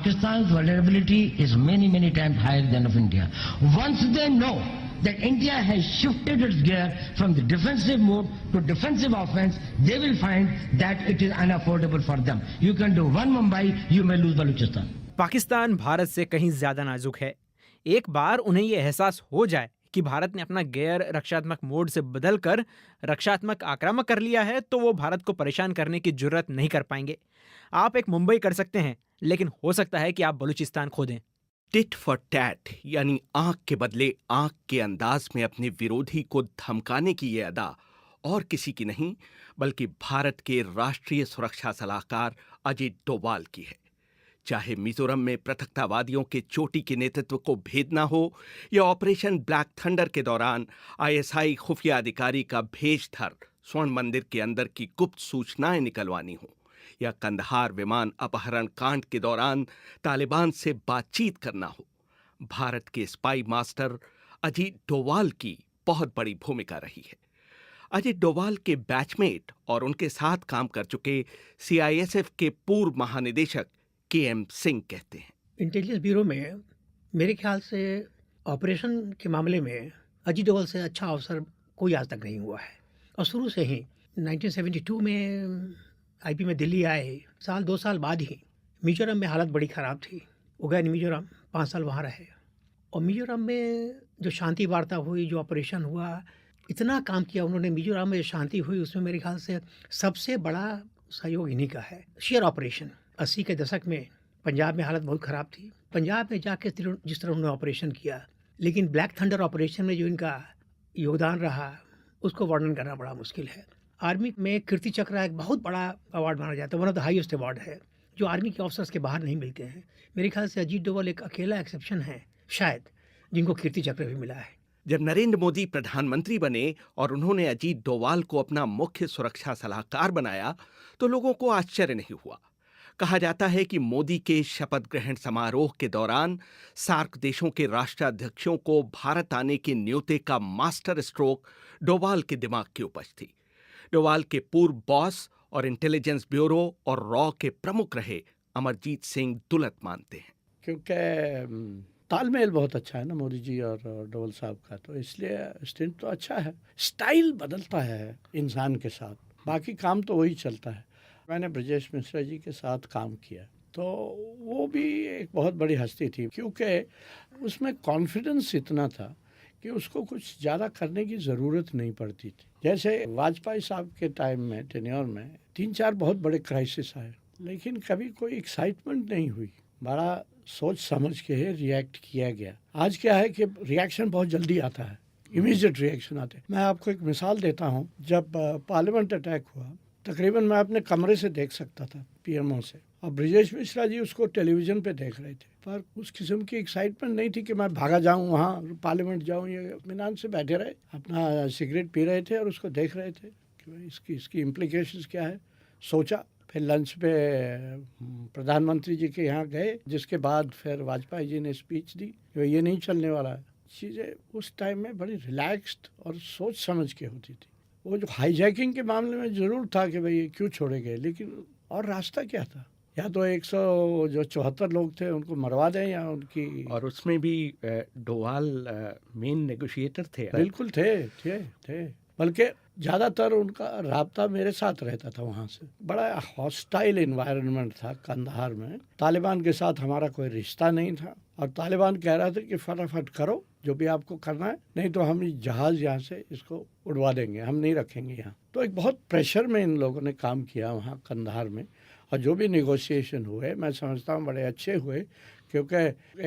Pakistan's vulnerability is many, many times higher than of India. Once they know that India has shifted its gear from the defensive mode to defensive offense, they will find that it is unaffordable for them. You can do one Mumbai, you may lose Balochistan. Pakistan Bharat से कहीं ज्यादा नाजुक है। एक बार उन्हें ये एहसास हो जाए कि भारत ने अपना गैर रक्षात्मक मोड से बदलकर रक्षात्मक आक्रामक कर लिया है, तो वो भारत को परेशान करने की जुर्रत नहीं कर पाएंगे। आप एक मुंबई कर सकते हैं, लेकिन हो सकता है कि आप बलूचिस्तान खो दें। टिट फॉर टैट यानी आंख के बदले आंख के अंदाज में अपने विरोधी को धमकाने की ये अदा और किसी की नहीं बल्कि भारत के राष्ट्रीय सुरक्षा सलाहकार अजीत डोभाल की है। चाहे मिजोरम में पृथकतावादियों के चोटी के नेतृत्व को भेदना हो या ऑपरेशन ब्लैक थंडर के दौरान आईएसआई खुफिया अधिकारी का भेजधर स्वर्ण मंदिर के अंदर की गुप्त सूचनाएं निकलवानी हो या कंदहार विमान अपहरण कांड के दौरान तालिबान से बातचीत करना हो, भारत के स्पाई मास्टर अजीत डोभाल की बहुत बड़ी भूमिका रही है। अजीत डोभाल के बैचमेट और उनके साथ काम कर चुके सीआईएसएफ के पूर्व महानिदेशक के.एम. सिंह कहते हैं, इंटेलिजेंस ब्यूरो में मेरे ख्याल से ऑपरेशन के मामले में अजीत डोभाल से अच्छा अफसर कोई आज तक नहीं हुआ है। और शुरू से ही 1972 में आईपी में दिल्ली आए, 2 साल बाद ही मिजोरम में हालत बड़ी ख़राब थी। वो गए मिजोरम, 5 साल वहाँ रहे और मिजोरम में जो शांति वार्ता हुई, जो ऑपरेशन हुआ, इतना काम किया उन्होंने। मिजोरम में शांति हुई उसमें मेरे ख्याल से सबसे बड़ा सहयोग इन्हीं का है। शेयर ऑपरेशन 80 के दशक में पंजाब में हालत बहुत ख़राब थी। पंजाब में जाके जिस तरह उन्होंने ऑपरेशन किया, लेकिन ब्लैक थंडर ऑपरेशन में जो इनका योगदान रहा उसको वर्णन करना बड़ा मुश्किल है। आर्मी में कीर्ति चक्र एक बहुत बड़ा अवार्ड माना जाता है, one of the highest award है, जो आर्मी के ऑफिसर्स के बाहर नहीं मिलते हैं। मेरे ख्याल से अजीत डोभाल एक अकेला एक्सेप्शन है शायद, जिनको कीर्ति चक्र भी मिला है। जब नरेंद्र मोदी प्रधानमंत्री बने और उन्होंने अजीत डोभाल को अपना मुख्य सुरक्षा सलाहकार बनाया तो लोगों को आश्चर्य नहीं हुआ। कहा जाता है कि मोदी के शपथ ग्रहण समारोह के दौरान सार्क देशों के राष्ट्राध्यक्षों को भारत आने के न्योते का मास्टर स्ट्रोक डोभाल के दिमाग की उपज थी। डोभाल के पूर्व बॉस और इंटेलिजेंस ब्यूरो और रॉ के प्रमुख रहे अमरजीत सिंह दुलत मानते हैं, क्योंकि तालमेल बहुत अच्छा है ना मोदी जी और डोभाल साहब का, तो इसलिए स्टिंट तो अच्छा है। स्टाइल बदलता है इंसान के साथ, बाकी काम तो वही चलता है। मैंने ब्रजेश मिश्रा जी के साथ काम किया तो वो भी एक बहुत बड़ी हस्ती थी, क्योंकि उसमें कॉन्फिडेंस इतना था कि उसको कुछ ज़्यादा करने की ज़रूरत नहीं पड़ती थी। जैसे वाजपेयी साहब के टाइम में, टेन्योर में 3-4 बहुत बड़े क्राइसिस आए, लेकिन कभी कोई एक्साइटमेंट नहीं हुई, बड़ा सोच समझ के रिएक्ट किया गया। आज क्या है कि रिएक्शन बहुत जल्दी आता है, इमीडिएट रिएक्शन आते हैं। मैं आपको एक मिसाल देता हूँ, जब पार्लियामेंट अटैक हुआ तकरीबन मैं अपने कमरे से देख सकता था पीएमओ से, और ब्रजेश मिश्रा जी उसको टेलीविज़न पे देख रहे थे, पर उस किस्म की एक्साइटमेंट नहीं थी कि मैं भागा जाऊं वहाँ पार्लियामेंट जाऊं। ये इत्मीनान से बैठे रहे, अपना सिगरेट पी रहे थे और उसको देख रहे थे कि भाई इसकी इम्प्लीकेशंस क्या है। सोचा, फिर लंच पे प्रधानमंत्री जी के यहाँ गए, जिसके बाद फिर वाजपेयी जी ने स्पीच दी कि ये नहीं चलने वाला है। चीज़ें उस टाइम में बड़ी रिलैक्स्ड और सोच समझ के होती थी। वो जो हाईजैकिंग के मामले में ज़रूर था कि भाई क्यों छोड़े गए, लेकिन और रास्ता क्या था? या तो 174 लोग थे उनको मरवा दें या उनकी, और उसमें भी डोभाल मेन नेगोशिएटर थे। बिल्कुल थे। बल्कि ज़्यादातर उनका राब्ता मेरे साथ रहता था वहाँ से। बड़ा हॉस्टाइल इन्वायरमेंट था कंदहार में। तालिबान के साथ हमारा कोई रिश्ता नहीं था और तालिबान कह रहा था कि फटाफट करो जो भी आपको करना है, नहीं तो हम जहाज़ यहाँ से इसको उड़वा देंगे, हम नहीं रखेंगे यहाँ। तो एक बहुत प्रेशर में इन लोगों ने काम किया वहाँ कंदहार में, और जो भी नेगोशिएशन हुए मैं समझता हूँ बड़े अच्छे हुए, क्योंकि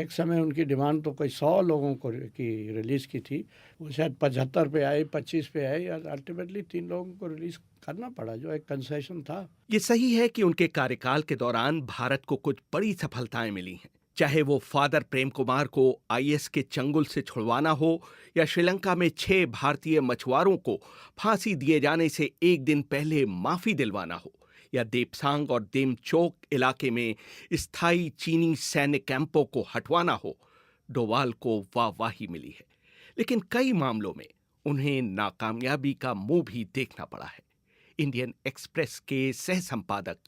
एक समय उनकी डिमांड तो कोई 100 लोगों को की रिलीज़ की थी, वो शायद 75 पे आई, 25 पे आई, और अल्टीमेटली 3 लोगों को रिलीज़ करना पड़ा, जो एक कंसेशन था। ये सही है कि उनके कार्यकाल के दौरान भारत को कुछ बड़ी सफलताएं मिली हैं, चाहे वो फादर प्रेम कुमार को आईएस के चंगुल से छुड़वाना हो या श्रीलंका में 6 भारतीय मछुआरों को फांसी दिए जाने से एक दिन पहले माफ़ी दिलवाना हो, या देपसांग और देमचोक इलाके में स्थायी चीनी सैन्य कैंपों को हटवाना हो। डोभाल को वाहवाही मिली है, लेकिन कई मामलों में उन्हें नाकामयाबी का मुंह भी देखना पड़ा है। इंडियन एक्सप्रेस के सह संपादक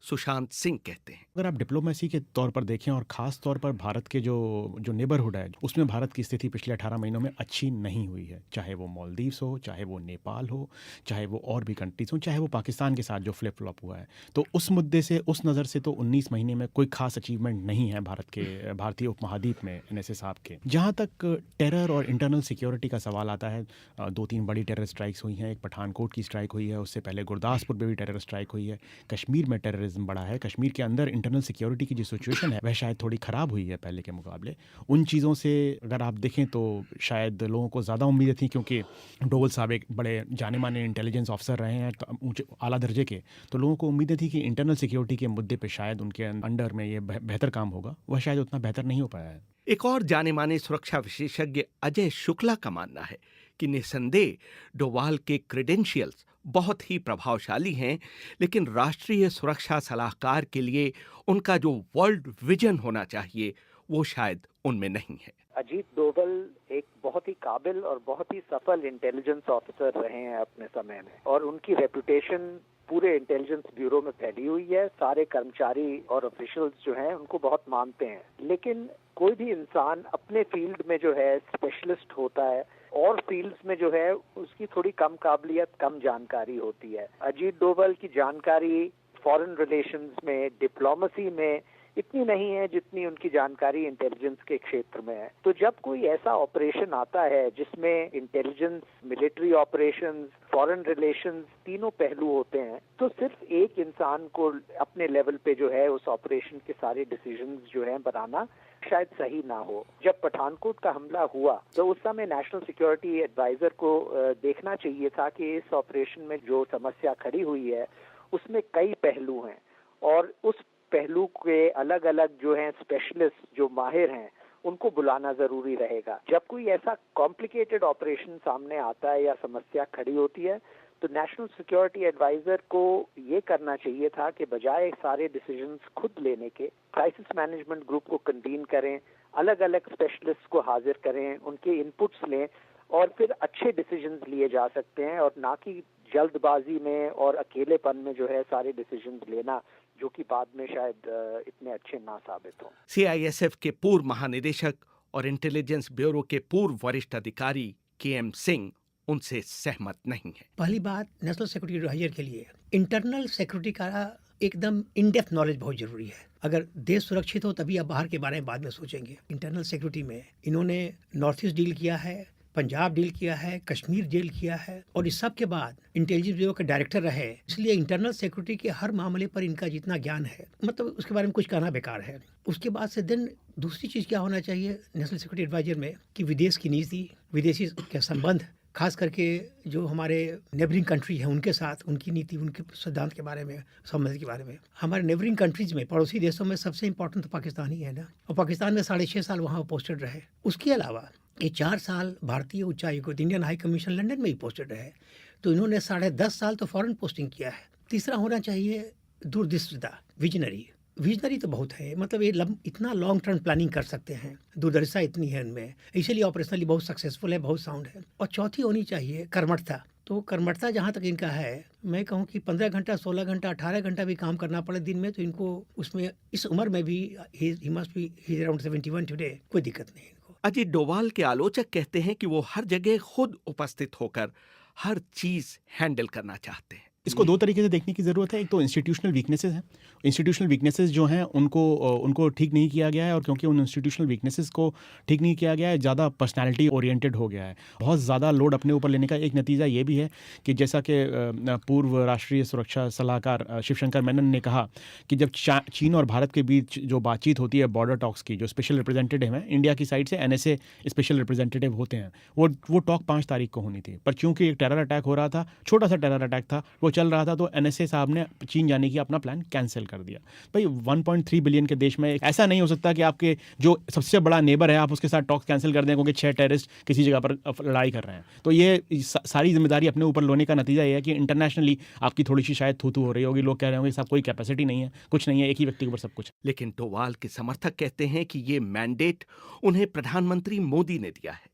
सुशांत सिंह कहते हैं। अगर आप डिप्लोमेसी के तौर पर देखें और ख़ास तौर पर भारत के जो नेबरहुड है, उसमें भारत की स्थिति पिछले 18 महीनों में अच्छी नहीं हुई है। चाहे वो मालदीव्स हो, चाहे वो नेपाल हो, चाहे वो और भी कंट्रीज हो, चाहे वो पाकिस्तान के साथ जो फ्लिप फ्लॉप हुआ है। तो उस मुद्दे से, उस नज़र से तो 19 महीने में कोई खास अचीवमेंट नहीं है भारतीय उपमहाद्वीप में एनएसए साहब के। जहाँ तक टेरर और इंटरनल सिक्योरिटी का सवाल आता है, 2-3 बड़ी टेरर स्ट्राइक्स हुई हैं। एक पठानकोट की स्ट्राइक हुई है, उससे पहले गुरदासपुर में भी टेरर स्ट्राइक हुई है। कश्मीर में टेररिज्म बढ़ा है। कश्मीर के अंदर इंटरनल सिक्योरिटी की जो सिचुएशन है वह शायद थोड़ी ख़राब हुई है पहले के मुकाबले। उन चीज़ों से अगर आप देखें तो शायद लोगों को ज़्यादा उम्मीदें थी, क्योंकि डोवल साहब एक बड़े जाने माने इंटेलिजेंस ऑफिसर रहे हैं, ऊंचे आला दर्जे के। तो लोगों को उम्मीदें थी कि इंटरनल सिक्योरिटी के मुद्दे पर शायद उनके अंडर में ये बेहतर काम होगा। वह शायद उतना बेहतर नहीं हो पाया है। एक और जाने माने सुरक्षा विशेषज्ञ अजय शुक्ला का मानना है कि निसंदेह डोवाल के क्रेडेंशियल्स बहुत ही प्रभावशाली हैं, लेकिन राष्ट्रीय सुरक्षा सलाहकार के लिए उनका जो वर्ल्ड विजन होना चाहिए वो शायद उनमें नहीं है। अजीत डोभाल एक बहुत ही काबिल और बहुत ही सफल इंटेलिजेंस ऑफिसर रहे हैं अपने समय में, और उनकी रेपुटेशन पूरे इंटेलिजेंस ब्यूरो में फैली हुई है। सारे कर्मचारी और ऑफिशियल्स जो हैं उनको बहुत मानते हैं। लेकिन कोई भी इंसान अपने फील्ड में जो है स्पेशलिस्ट होता है, और फील्ड्स में जो है उसकी थोड़ी कम काबिलियत, कम जानकारी होती है। अजीत डोभाल की जानकारी फॉरेन रिलेशंस में, डिप्लोमेसी में इतनी नहीं है जितनी उनकी जानकारी इंटेलिजेंस के क्षेत्र में है। तो जब कोई ऐसा ऑपरेशन आता है जिसमें intelligence, military operations, foreign relations तीनों पहलू होते हैं, तो सिर्फ एक इंसान को अपने लेवल पे जो है उस ऑपरेशन के सारे डिसीजंस जो है बनाना शायद सही ना हो। जब पठानकोट का हमला हुआ तो उस समय नेशनल सिक्योरिटी एडवाइजर को देखना चाहिए था कि इस ऑपरेशन में जो समस्या खड़ी हुई है उसमें कई पहलू हैं, और उस पहलू के अलग अलग जो हैं स्पेशलिस्ट, जो माहिर हैं, उनको बुलाना जरूरी रहेगा। जब कोई ऐसा कॉम्प्लिकेटेड ऑपरेशन सामने आता है या समस्या खड़ी होती है, तो नेशनल सिक्योरिटी एडवाइजर को ये करना चाहिए था कि बजाय सारे डिसीजंस खुद लेने के, क्राइसिस मैनेजमेंट ग्रुप को कन्वीन करें, अलग अलग स्पेशलिस्ट को हाजिर करें, उनके इनपुट्स लें, और फिर अच्छे डिसीजंस लिए जा सकते हैं, और ना कि जल्दबाजी में और अकेलेपन में जो है सारे डिसीजंस लेना, जो कि बाद में शायद इतने अच्छे ना साबित हो। सीआईएसएफ के पूर्व महानिदेशक और इंटेलिजेंस ब्यूरो के पूर्व वरिष्ठ अधिकारी केएम सिंह उनसे सहमत नहीं है। पहली बात, नेशनल सिक्योरिटी एडवाइजर के लिए इंटरनल सिक्योरिटी का एकदम इन डेप्थ नॉलेज बहुत जरूरी है। अगर देश सुरक्षित हो तभी आप बाहर के बारे में बाद में सोचेंगे। इंटरनल सिक्योरिटी में इन्होंने नॉर्थ ईस्ट डील किया है, पंजाब डील किया है, कश्मीर डील किया है, और इस सब के बाद इंटेलिजेंस ब्यूरो के डायरेक्टर रहे। इसलिए इंटरनल सिक्योरिटी के हर मामले पर इनका जितना ज्ञान है, मतलब उसके बारे में कुछ कहना बेकार है। उसके बाद से दिन दूसरी चीज़ क्या होना चाहिए नेशनल सिक्योरिटी एडवाइजर में, कि विदेश की नीति, विदेशी के संबंध, खास करके जो हमारे नेबरिंग कंट्री है उनके साथ, उनकी नीति, उनके सिद्धांत के बारे में, संबंध के बारे में। हमारे नेबरिंग कंट्रीज में, पड़ोसी देशों में सबसे इंपॉर्टेंट तो पाकिस्तान ही है ना, और पाकिस्तान में 6.5 साल वहाँ पोस्टेड रहे। उसके अलावा ये 4 साल भारतीय उच्चायुक्त, इंडियन हाई कमीशन लंदन में ही पोस्टेड रहे। तो इन्होंने 10.5 साल तो फॉरेन पोस्टिंग किया है। तीसरा होना चाहिए दूरदृष्टिता, विजनरी तो बहुत है, मतलब ये इतना लॉन्ग टर्म प्लानिंग कर सकते हैं, दूरदर्शिता इतनी है उनमें, इसीलिए ऑपरेशनली बहुत सक्सेसफुल है, बहुत साउंड है। और चौथी होनी चाहिए कर्मठता। तो कर्मठता जहाँ तक इनका है, मैं कहूँ कि 15 घंटा, 16 घंटा, 18 घंटा भी काम करना पड़े दिन में, तो इनको उसमें इस उम्र में भी he must be around 71 today, कोई दिक्कत नहीं इनको। अजीत डोभाल के आलोचक कहते हैं कि वो हर जगह खुद उपस्थित होकर हर चीज हैंडल करना चाहते हैं। इसको 2 तरीके से देखने की ज़रूरत है। एक तो इंस्टीट्यूशनल वीकनेसेस हैं। इंस्टीट्यूशनल वीकनेसेस जो हैं उनको ठीक नहीं किया गया है, और क्योंकि उन इंस्टीट्यूशनल वीकनेसेस को ठीक नहीं किया गया है, ज़्यादा पर्सनैलिटी ओरिएंटेड हो गया है। बहुत ज़्यादा लोड अपने ऊपर लेने का एक नतीजा ये भी है कि जैसा कि पूर्व राष्ट्रीय सुरक्षा सलाहकार शिवशंकर मेनन ने कहा कि जब चीन और भारत के बीच जो बातचीत होती है बॉर्डर टॉक्स की, जो स्पेशल रिप्रेजेंटेटिव हैं इंडिया की साइड से, NSA स्पेशल रिप्रेजेंटेटिव होते हैं, वो टॉक 5 तारीख को होनी थी। पर चूंकि एक टेरर अटैक हो रहा था, छोटा सा टेरर अटैक था, वो चल रहा था, तो NSA साहब ने चीन जाने की अपना प्लान कैंसिल कर दिया। भाई 1.3 बिलियन के देश में ऐसा नहीं हो सकता कि आपके जो सबसे बड़ा नेबर है आप उसके साथ टॉक्स कैंसिल कर दें क्योंकि 6 टेररिस्ट किसी जगह पर लड़ाई कर रहे हैं। तो ये सारी जिम्मेदारी अपने ऊपर लेने का नतीजा ये है कि इंटरनेशनली आपकी थोड़ी सी शायद थू हो रही होगी, लोग कह रहे होंगे साहब कोई कैपेसिटी नहीं है, कुछ नहीं है, एक ही व्यक्ति के ऊपर सब कुछ। लेकिन डोभाल के समर्थक कहते हैं कि ये मैंडेट उन्हें प्रधानमंत्री मोदी ने दिया है,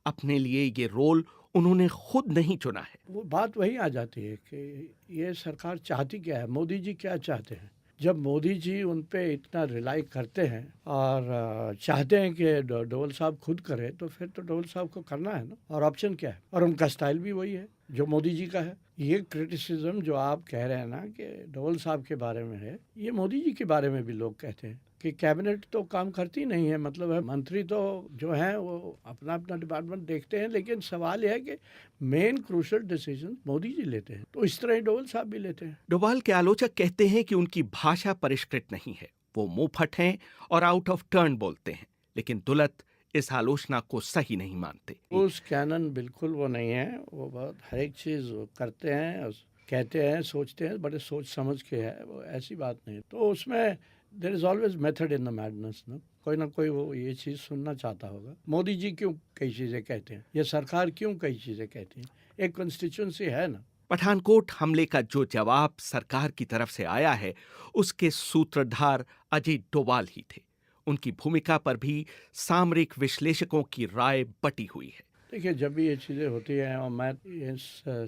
अपने लिए ये रोल उन्होंने खुद नहीं चुना है। वो बात वही आ जाती है कि ये सरकार चाहती क्या है, मोदी जी क्या चाहते हैं। जब मोदी जी उन पे इतना रिलाई करते हैं और चाहते हैं कि डोवल साहब खुद करें, तो फिर तो डोवल साहब को करना है ना, और ऑप्शन क्या है? और उनका स्टाइल भी वही है जो मोदी जी का है। ये क्रिटिसिज्म जो आप कह रहे हैं ना कि डोवल साहब के बारे में है, ये मोदी जी के बारे में भी लोग कहते हैं कि कैबिनेट तो काम करती नहीं है, मतलब है मंत्री तो जो हैं वो अपना अपना डिपार्टमेंट देखते हैं, लेकिन सवाल यह है कि main crucial decision Modi ji लेते हैं, तो इस तरह ही डोवल साहब भी लेते हैं। डोभाल के आलोचक कहते हैं कि उनकी भाषा परिष्कृत नहीं है, वो मुंहफट हैं और आउट ऑफ टर्न बोलते हैं, लेकिन दुलत इस आलोचना को सही नहीं मानते। उस कैनन बिल्कुल वो नहीं है, वो बहुत हर एक चीज़ करते हैं और कहते हैं, सोचते हैं, बड़े सोच समझ के है, वो ऐसी बात नहीं। तो उसमें there is always method in the madness ना, कोई ना कोई वो ये चीज़ सुनना चाहता होगा। मोदी जी क्यों कई चीज़ें कहते हैं, या सरकार क्यों कई चीज़ें कहती हैं, एक कॉन्स्टिट्यूंसी है ना। पठानकोट हमले का जो जवाब सरकार की तरफ से आया है, उसके सूत्रधार अजीत डोभाल ही थे। उनकी भूमिका पर भी सामरिक विश्लेषकों की राय बटी हुई है। देखिए, जब भी ये चीज़ें होती हैं, और मैं इस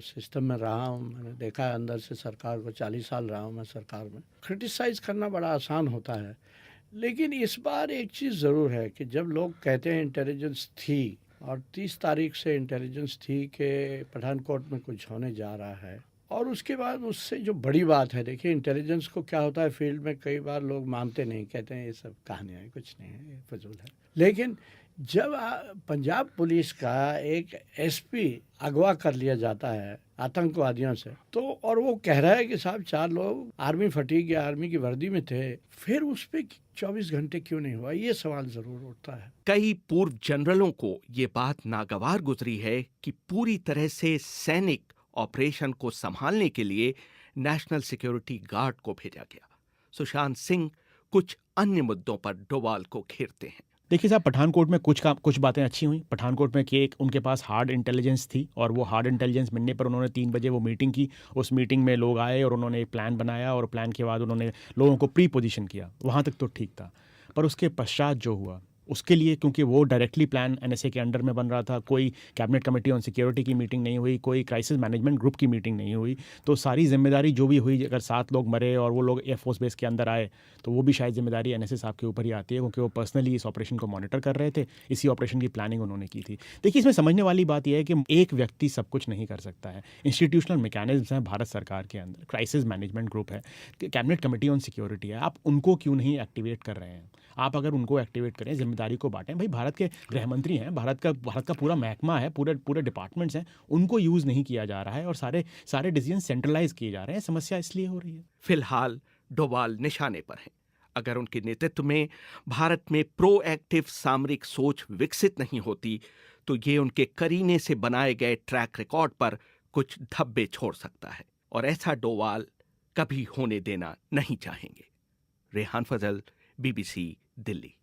सिस्टम में रहा हूँ, मैंने देखा है अंदर से सरकार को, 40 साल रहा हूँ मैं सरकार में, क्रिटिसाइज़ करना बड़ा आसान होता है। लेकिन इस बार एक चीज़ ज़रूर है कि जब लोग कहते हैं इंटेलिजेंस थी, और 30 तारीख से इंटेलिजेंस थी कि पठानकोट में कुछ होने जा रहा है, और उसके बाद उससे जो बड़ी बात है, देखिए इंटेलिजेंस को क्या होता है फील्ड में, कई बार लोग मानते नहीं, कहते हैं ये सब कहानियाँ हैं, कुछ नहीं है, ये फजूल है। लेकिन जब पंजाब पुलिस का एक एसपी अगवा कर लिया जाता है आतंकवादियों से, तो और वो कह रहा है कि साहब 4 लोग आर्मी फटीग या आर्मी की वर्दी में थे, फिर उस पर 24 घंटे क्यों नहीं हुआ, ये सवाल जरूर उठता है। कई पूर्व जनरलों को ये बात नागवार गुजरी है कि पूरी तरह से सैनिक ऑपरेशन को संभालने के लिए नेशनल सिक्योरिटी गार्ड को भेजा गया। सुशांत सिंह कुछ अन्य मुद्दों पर डोभाल को घेरते हैं। देखिए साहब, पठानकोट में कुछ बातें अच्छी हुई। पठानकोट में कि एक उनके पास हार्ड इंटेलिजेंस थी, और वो हार्ड इंटेलिजेंस मिलने पर उन्होंने 3 बजे वो मीटिंग की। उस मीटिंग में लोग आए और उन्होंने एक प्लान बनाया, और प्लान के बाद उन्होंने लोगों को प्री पोजीशन किया। वहाँ तक तो ठीक था, पर उसके पश्चात जो हुआ उसके लिए, क्योंकि वो डायरेक्टली प्लान एनएसए के अंडर में बन रहा था, कोई कैबिनेट कमेटी ऑन सिक्योरिटी की मीटिंग नहीं हुई, कोई क्राइसिस मैनेजमेंट ग्रुप की मीटिंग नहीं हुई, तो सारी जिम्मेदारी जो भी हुई, अगर 7 लोग मरे और वो लोग एयरफोर्स बेस के अंदर आए, तो वो भी शायद जिम्मेदारी एनएसए साहब के ऊपर ही आती है, क्योंकि वो पर्सनली इस ऑपरेशन को मॉनिटर कर रहे थे, इसी ऑपरेशन की प्लानिंग उन्होंने की थी। देखिए, इसमें समझने वाली बात यह है कि एक व्यक्ति सब कुछ नहीं कर सकता है। इंस्टीट्यूशनल मैकेनिज्म हैं भारत सरकार के अंदर, क्राइसिस मैनेजमेंट ग्रुप है, कैबिनेट कमेटी ऑन सिक्योरिटी है, आप उनको क्यों नहीं एक्टिवेट कर रहे हैं? आप अगर उनको एक्टिवेट करें, जिम्मेदारी को बांटें। भाई, भारत के गृह मंत्री हैं, भारत का पूरा महकमा है, पूरे डिपार्टमेंट्स हैं, उनको यूज़ नहीं किया जा रहा है, और सारे डिसीजन सेंट्रलाइज किए जा रहे हैं। समस्या इसलिए हो रही है। फिलहाल डोभाल निशाने पर हैं। अगर उनके नेतृत्व में भारत में प्रोएक्टिव सामरिक सोच विकसित नहीं होती, तो ये उनके करीने से बनाए गए ट्रैक रिकॉर्ड पर कुछ धब्बे छोड़ सकता है, और ऐसा डोभाल कभी होने देना नहीं चाहेंगे। रेहान फजल, BBC, दिल्ली।